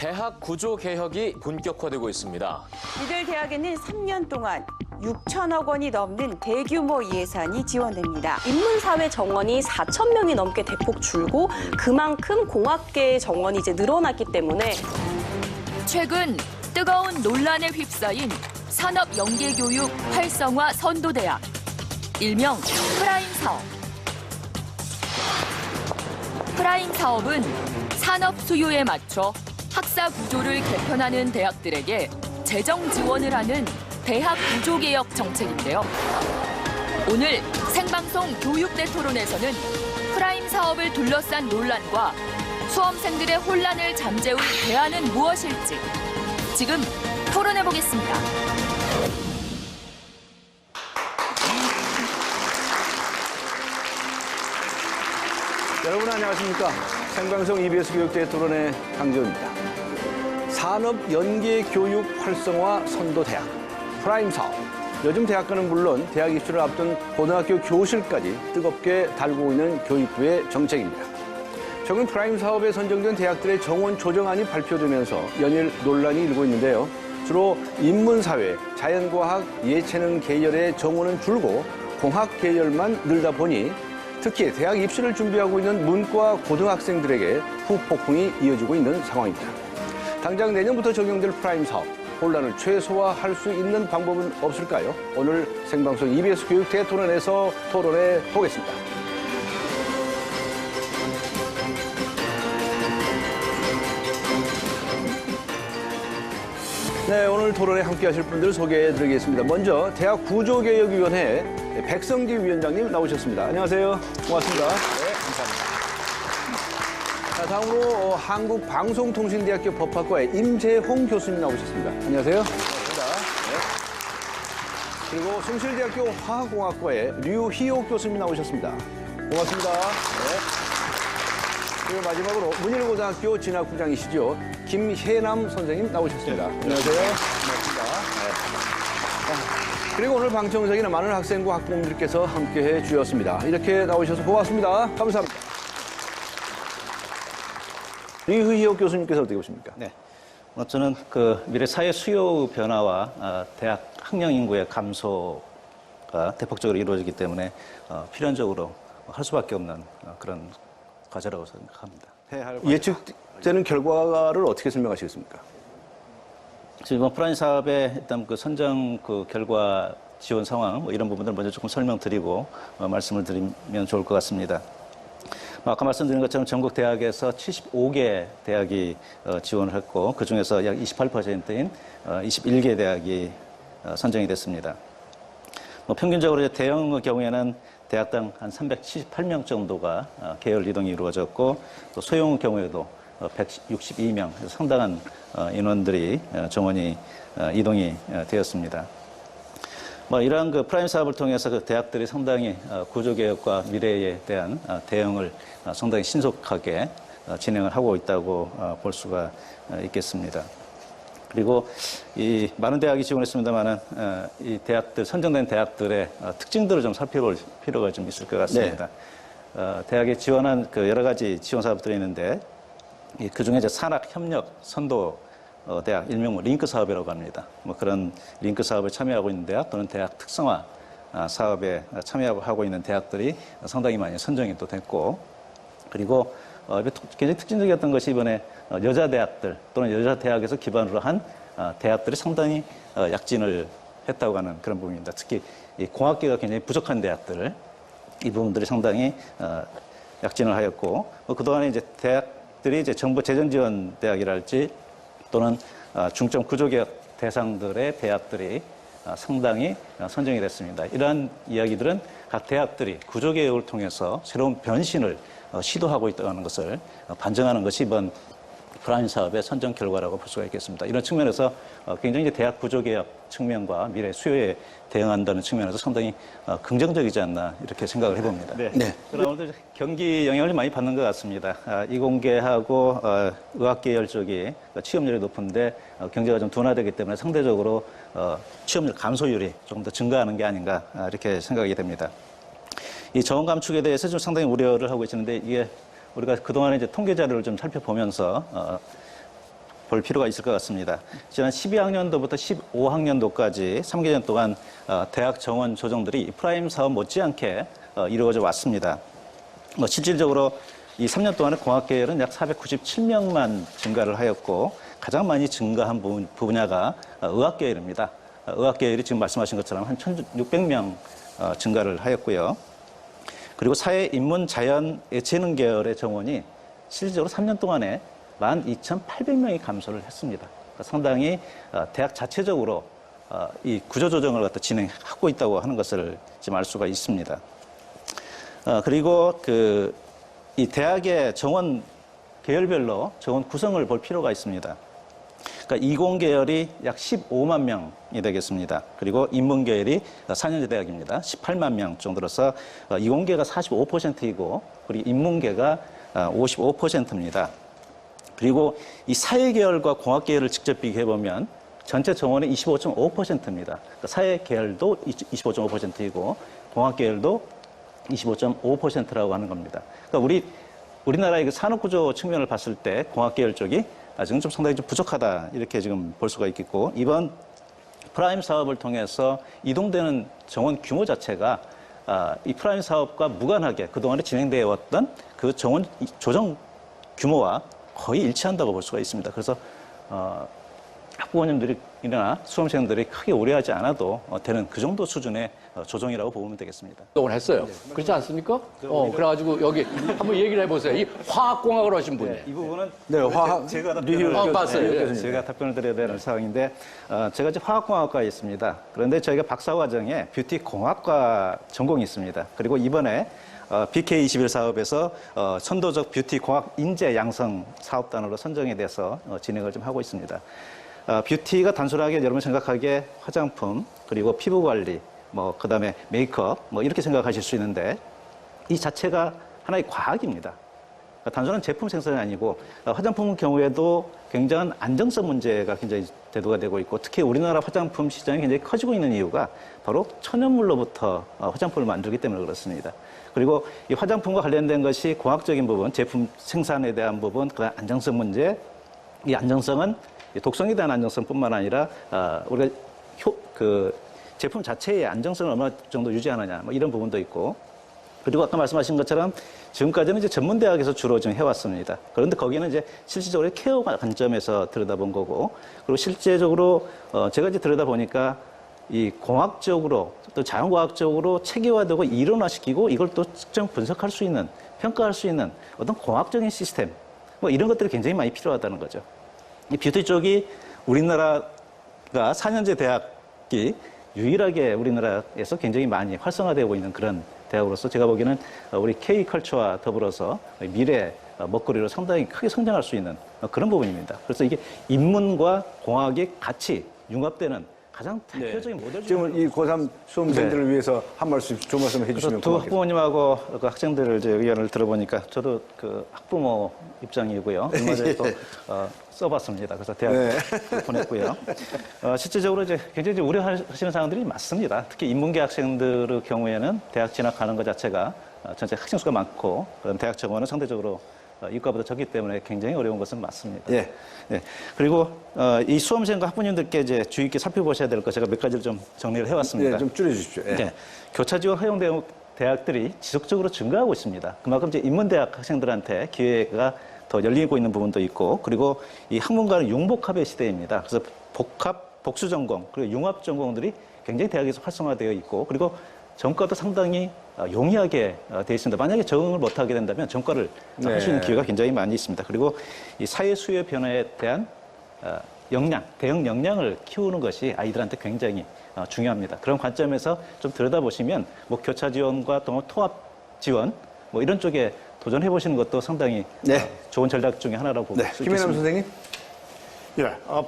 대학 구조 개혁이 본격화되고 있습니다. 이들 대학에는 3년 동안 6천억 원이 넘는 대규모 예산이 지원됩니다. 인문사회 정원이 4천 명이 넘게 대폭 줄고 그만큼 공학계의 정원이 이제 늘어났기 때문에 최근 뜨거운 논란에 휩싸인 산업연계교육 활성화 선도대학, 일명 프라임 사업. 프라임 사업은 산업 수요에 맞춰 학사 구조를 개편하는 대학들에게 재정 지원을 하는 대학 구조개혁 정책인데요. 오늘 생방송 교육대 토론에서는 프라임 사업을 둘러싼 논란과 수험생들의 혼란을 잠재울 대안은 무엇일지 지금 토론해보겠습니다. 여러분 안녕하십니까? 생방송 EBS 교육대 토론의 강지호입니다. 산업연계교육 활성화 선도대학, 프라임 사업. 요즘 대학가는 물론 대학 입시를 앞둔 고등학교 교실까지 뜨겁게 달구고 있는 교육부의 정책입니다. 최근 프라임 사업에 선정된 대학들의 정원 조정안이 발표되면서 연일 논란이 일고 있는데요. 주로 인문사회, 자연과학, 예체능 계열의 정원은 줄고 공학 계열만 늘다 보니 특히 대학 입시를 준비하고 있는 문과 고등학생들에게 후폭풍이 이어지고 있는 상황입니다. 당장 내년부터 적용될 프라임 사업, 혼란을 최소화할 수 있는 방법은 없을까요? 오늘 생방송 EBS 교육대 토론에서 토론해 보겠습니다. 네, 오늘 토론에 함께 하실 분들 소개해 드리겠습니다. 먼저 대학구조개혁위원회 백성기 위원장님 나오셨습니다. 안녕하세요. 고맙습니다. 네, 감사합니다. 자, 다음으로 한국방송통신대학교 법학과의 임재홍 교수님 나오셨습니다. 안녕하세요. 반갑습니다. 네. 그리고 숭실대학교 화학공학과의 류희옥 교수님 나오셨습니다. 고맙습니다. 네. 그리고 마지막으로 문일고등학교 진학부장이시죠. 김혜남 선생님 나오셨습니다. 안녕하세요. 반갑습니다. 네. 그리고 오늘 방청석에는 많은 학생과 학부모님들께서 함께해 주셨습니다. 이렇게 나오셔서 고맙습니다. 감사합니다. 류희옥 교수님께서 어떻게 보십니까? 네. 저는 미래 사회 수요 변화와 대학 학령 인구의 감소가 대폭적으로 이루어지기 때문에 필연적으로 할 수밖에 없는 그런 과제라고 생각합니다. 예측되는 결과를 어떻게 설명하시겠습니까? 지금 이번 프라임 사업의 일단 선정 결과 지원 상황 이런 부분들 먼저 조금 설명드리고 말씀을 드리면 좋을 것 같습니다. 아까 말씀드린 것처럼 전국 대학에서 75개 대학이 지원을 했고 그중에서 약 28%인 21개 대학이 선정이 됐습니다. 평균적으로 대형의 경우에는 대학당 한 378명 정도가 계열 이동이 이루어졌고 또 소형의 경우에도 162명, 상당한 인원들이 정원이 이동이 되었습니다. 이러한 프라임 사업을 통해서 대학들이 상당히 구조개혁과 미래에 대한 대응을 상당히 신속하게 진행을 하고 있다고 볼 수가 있겠습니다. 그리고 이 많은 대학이 지원했습니다만은 이 대학들 선정된 대학들의 특징들을 좀 살펴볼 필요가 좀 있을 것 같습니다. 네. 대학에 지원한 여러 가지 지원 사업들이 있는데 그 중에 이제 산학협력 선도 대학 일명 링크 사업이라고 합니다. 그런 링크 사업에 참여하고 있는 대학 또는 대학 특성화 사업에 참여하고 있는 대학들이 상당히 많이 선정이 또 됐고 그리고 굉장히 특징적이었던 것이 이번에 여자 대학들 또는 여자 대학에서 기반으로 한 대학들이 상당히 약진을 했다고 하는 그런 부분입니다. 특히 이 공학계가 굉장히 부족한 대학들 이 부분들이 상당히 약진을 하였고 그동안에 이제 대학들이 이제 정부 재정 지원 대학이랄지 또는 중점 구조개혁 대상들의 대학들이 상당히 선정이 됐습니다. 이러한 이야기들은 각 대학들이 구조개혁을 통해서 새로운 변신을 시도하고 있다는 것을 반증하는 것이 이번 프라임 사업의 선정 결과라고 볼 수가 있겠습니다. 이런 측면에서 굉장히 대학 구조개혁 측면과 미래 수요에 대응한다는 측면에서 상당히 긍정적이지 않나 이렇게 생각을 해봅니다. 네. 그러나 오늘도 경기 영향을 많이 받는 것 같습니다. 이공계하고 의학계열 쪽이 취업률이 높은데 경제가 좀 둔화되기 때문에 상대적으로 취업률 감소율이 조금 더 증가하는 게 아닌가 이렇게 생각이 됩니다. 이 정원 감축에 대해서 좀 상당히 우려를 하고 있는데 이게 우리가 그동안에 이제 통계 자료를 좀 살펴보면서 볼 필요가 있을 것 같습니다. 지난 12학년도부터 15학년도까지 3개년 동안 대학 정원 조정들이 프라임 사업 못지않게 이루어져 왔습니다. 실질적으로 이 3년 동안에 공학계열은 약 497명만 증가를 하였고 가장 많이 증가한 분야가 의학계열입니다. 의학계열이 지금 말씀하신 것처럼 한 1,600명 증가를 하였고요. 그리고 사회, 인문, 자연, 예체능 계열의 정원이 실질적으로 3년 동안에 12,800명이 감소를 했습니다. 그러니까 상당히 대학 자체적으로 이 구조조정을 갖다 진행하고 있다고 하는 것을 지금 알 수가 있습니다. 그리고 이 대학의 정원 계열별로 정원 구성을 볼 필요가 있습니다. 그러니까 이공계열이 약 15만 명이 되겠습니다. 그리고 인문계열이 4년제 대학입니다. 18만 명 정도로서 이공계가 45%이고 그리고 인문계가 55%입니다. 그리고 이 사회계열과 공학계열을 직접 비교해보면 전체 정원의 25.5%입니다. 그러니까 사회계열도 25.5%이고 공학계열도 25.5%라고 하는 겁니다. 그러니까 우리나라의 그 산업구조 측면을 봤을 때 공학계열 쪽이 아직은 좀 상당히 좀 부족하다 이렇게 지금 볼 수가 있겠고 이번 프라임 사업을 통해서 이동되는 정원 규모 자체가 이 프라임 사업과 무관하게 그동안에 진행되어 왔던 그 정원 조정 규모와 거의 일치한다고 볼 수가 있습니다. 그래서 학부모님들이나 수험생들이 크게 우려하지 않아도 되는 그 정도 수준의 조정이라고 보면 되겠습니다. 운동을 했어요. 그렇지 않습니까? 그래가지고 여기 한번 얘기를 해보세요. 이 화학공학을 하신 분이. 이 부분은 네, 화학 제가 봤어요. 제가 답변을 드려야 되는 상황인데 제가 이제 화학공학과에 있습니다. 그런데 저희가 박사과정에 뷰티공학과 전공이 있습니다. 그리고 이번에 BK21 사업에서 선도적 뷰티 공학 인재 양성 사업단으로 선정이 돼서 진행을 좀 하고 있습니다. 뷰티가 단순하게 여러분 생각하기에 화장품 그리고 피부 관리 그다음에 메이크업 이렇게 생각하실 수 있는데 이 자체가 하나의 과학입니다. 단순한 제품 생산이 아니고 화장품 경우에도 굉장한 안정성 문제가 굉장히 대두가 되고 있고 특히 우리나라 화장품 시장이 굉장히 커지고 있는 이유가 바로 천연물로부터 화장품을 만들기 때문에 그렇습니다. 그리고 이 화장품과 관련된 것이 공학적인 부분, 제품 생산에 대한 부분, 그다음 안정성 문제, 이 안정성은 독성에 대한 안정성뿐만 아니라 우리가 제품 자체의 안정성을 얼마 정도 유지하느냐 이런 부분도 있고 그리고 아까 말씀하신 것처럼 지금까지는 이제 전문대학에서 주로 좀 해왔습니다. 그런데 거기는 이제 실질적으로 케어 관점에서 들여다본 거고 그리고 실제적으로 제가 이제 들여다보니까 이 공학적으로 또 자연과학적으로 체계화되고 이론화시키고 이걸 또 측정 분석할 수 있는 평가할 수 있는 어떤 공학적인 시스템 이런 것들이 굉장히 많이 필요하다는 거죠. 이 뷰티 쪽이 우리나라가 4년제 대학이 유일하게 우리나라에서 굉장히 많이 활성화되고 있는 그런 대학으로서 제가 보기에는 우리 K컬처와 더불어서 미래 먹거리로 상당히 크게 성장할 수 있는 그런 부분입니다. 그래서 이게 인문과 공학이 같이 융합되는 가장 대표적인 모델 중에 지금 이 고3 수험생들을 위해서 한 말씀, 좋은 말씀 해주시면 두 고맙겠습니다. 학부모님하고 그 학생들을 이제 의견을 들어보니까 저도 그 학부모 입장이고요. 얼마 전에 또 써봤습니다. 그래서 대학 보냈고요. 실제적으로 이제 굉장히 우려하시는 사람들이 많습니다. 특히 인문계 학생들의 경우에는 대학 진학하는 것 자체가 전체 학생 수가 많고 그다음 대학 정원은 상대적으로 이과보다 적기 때문에 굉장히 어려운 것은 맞습니다. 예. 네. 그리고 이 수험생과 학부모님들께 이제 주의 있게 살펴보셔야 될 것 제가 몇 가지를 좀 정리를 해왔습니다. 예, 좀 줄여주십시오. 예. 네. 교차 지원 허용 대학들이 지속적으로 증가하고 있습니다. 그만큼 이제 인문대학 학생들한테 기회가 더 열리고 있는 부분도 있고, 그리고 이 학문과는 융복합의 시대입니다. 그래서 복합, 복수 전공, 그리고 융합 전공들이 굉장히 대학에서 활성화되어 있고, 그리고 전과도 상당히 용이하게 되어 있습니다. 만약에 적응을 못하게 된다면 전과를 할 수 있는 기회가 굉장히 많이 있습니다. 그리고 이 사회 수요 변화에 대한 역량, 대응 역량을 키우는 것이 아이들한테 굉장히 중요합니다. 그런 관점에서 좀 들여다보시면 교차 지원과 또 통합 지원 이런 쪽에 도전해 보시는 것도 상당히 좋은 전략 중에 하나라고 볼 수 있습니다. 김혜남 선생님. 예.